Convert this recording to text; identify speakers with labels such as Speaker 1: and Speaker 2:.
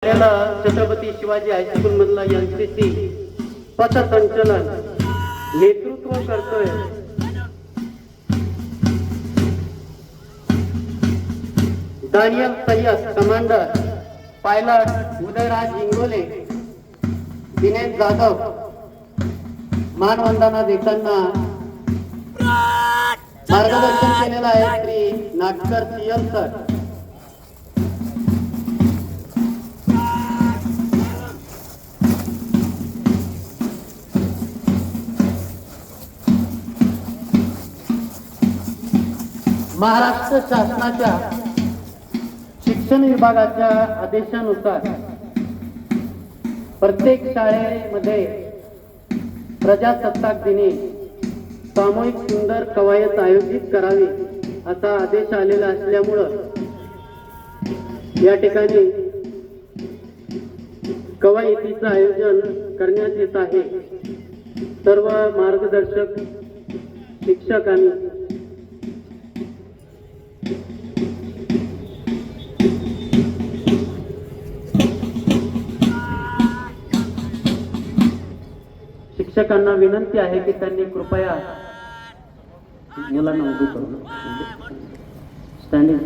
Speaker 1: Chhatrapati Shivaji high school मधला NCC पथसंचलन नेतृत्व करतोय दानियल सय्यद कमांडर, पायलट उदयराज इंगोले, दिनेश जाधव मानवंदना देताना मार्गदर्शन केलेलं आहे श्री नाटकर सियल सर. महाराष्ट्र शासनाच्या शिक्षण विभागाच्या आदेशानुसार प्रत्येक शाळेमध्ये प्रजासत्ताक दिनी सामूहिक सुंदर कवायत आयोजित करावी असा आदेश आलेला असल्यामुळं या ठिकाणी कवायतीचं आयोजन करण्यात येत आहे. सर्व मार्गदर्शक शिक्षकांनी शिक्षकांना विनंती आहे की त्यांनी कृपया मुलांना उभी करून स्टँडिंग